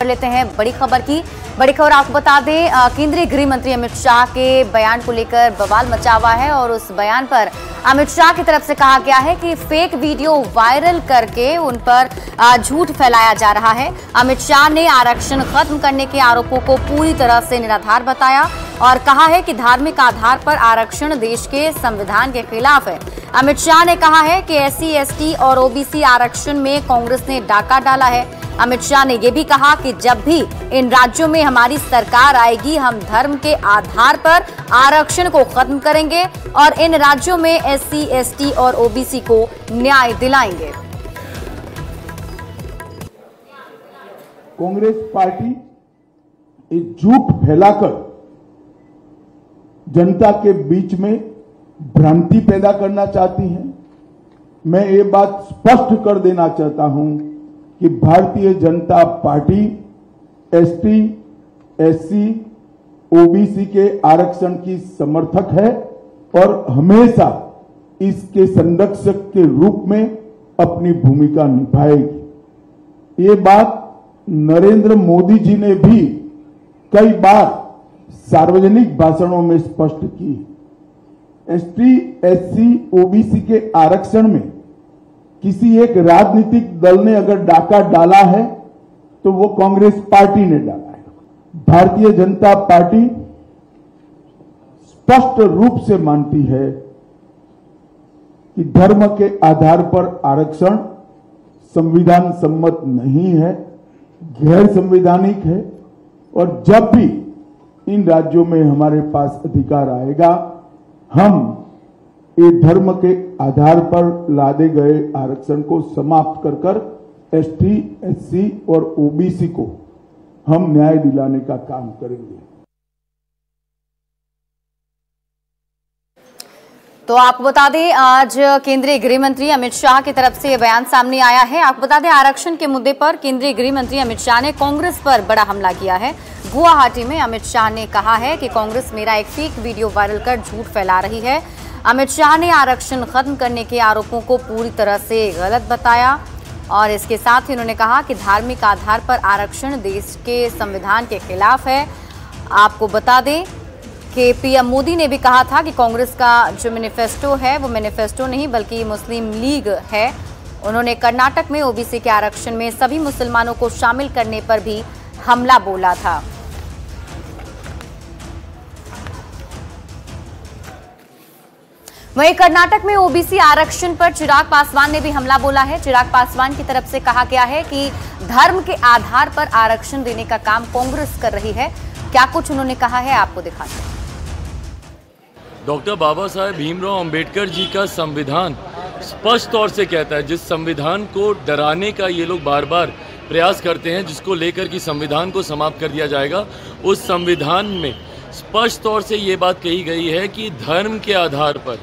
कर लेते हैं बड़ी खबर आपको बता दें, केंद्रीय गृह मंत्री अमित शाह के बयान को लेकर बवाल मचा हुआ है और उस बयान पर अमित शाह की तरफ से कहा गया है कि फेक वीडियो वायरल करके उन पर झूठ फैलाया जा रहा है। अमित शाह ने आरक्षण खत्म करने के आरोपों को पूरी तरह से निराधार बताया और कहा है कि धार्मिक आधार पर आरक्षण देश के संविधान के खिलाफ है। अमित शाह ने कहा है कि SC, ST और OBC आरक्षण में कांग्रेस ने डाका डाला है। अमित शाह ने यह भी कहा कि जब भी इन राज्यों में हमारी सरकार आएगी, हम धर्म के आधार पर आरक्षण को खत्म करेंगे और इन राज्यों में SC, ST और OBC को न्याय दिलाएंगे। कांग्रेस पार्टी एक झूठ फैलाकर जनता के बीच में भ्रांति पैदा करना चाहती है। मैं ये बात स्पष्ट कर देना चाहता हूं कि Bharatiya Janata party ST, SC, OBC के आरक्षण की समर्थक है और हमेशा इसके संरक्षक के रूप में अपनी भूमिका निभाएगी। ये बात नरेंद्र मोदी जी ने भी कई बार सार्वजनिक भाषणों में स्पष्ट की। ST, SC, OBC के आरक्षण में किसी एक राजनीतिक दल ने अगर डाका डाला है तो वो कांग्रेस पार्टी ने डाला है। भारतीय जनता पार्टी स्पष्ट रूप से मानती है कि धर्म के आधार पर आरक्षण संविधान सम्मत नहीं है, गैर संवैधानिक है और जब भी इन राज्यों में हमारे पास अधिकार आएगा, हम ये धर्म के आधार पर लादे गए आरक्षण को समाप्त कर कर ST, SC और OBC को हम न्याय दिलाने का काम करेंगे। तो आपको बता दें, आज केंद्रीय गृह मंत्री अमित शाह की तरफ से यह बयान सामने आया है। आपको बता दें, आरक्षण के मुद्दे पर केंद्रीय गृह मंत्री अमित शाह ने कांग्रेस पर बड़ा हमला किया है। गुवाहाटी में अमित शाह ने कहा है कि कांग्रेस मेरा एक फेक वीडियो वायरल कर झूठ फैला रही है। अमित शाह ने आरक्षण खत्म करने के आरोपों को पूरी तरह से गलत बताया और इसके साथ ही उन्होंने कहा कि धार्मिक आधार पर आरक्षण देश के संविधान के खिलाफ है। आपको बता दें कि PM मोदी ने भी कहा था कि कांग्रेस का जो मैनिफेस्टो है वो मैनिफेस्टो नहीं बल्कि मुस्लिम लीग है। उन्होंने कर्नाटक में OBC के आरक्षण में सभी मुसलमानों को शामिल करने पर भी हमला बोला था। वहीं कर्नाटक में OBC आरक्षण पर चिराग पासवान ने भी हमला बोला है। चिराग पासवान की तरफ से कहा गया है कि धर्म के आधार पर आरक्षण देने का काम कांग्रेस कर रही है। क्या कुछ उन्होंने कहा है, आपको दिखाते हैं। डॉक्टर बाबा साहेब भीमराव अंबेडकर जी का संविधान स्पष्ट तौर से कहता है, जिस संविधान को डराने का ये लोग बार बार प्रयास करते हैं, जिसको लेकर कि संविधान को समाप्त कर दिया जाएगा, उस संविधान में स्पष्ट तौर से ये बात कही गई है कि धर्म के आधार पर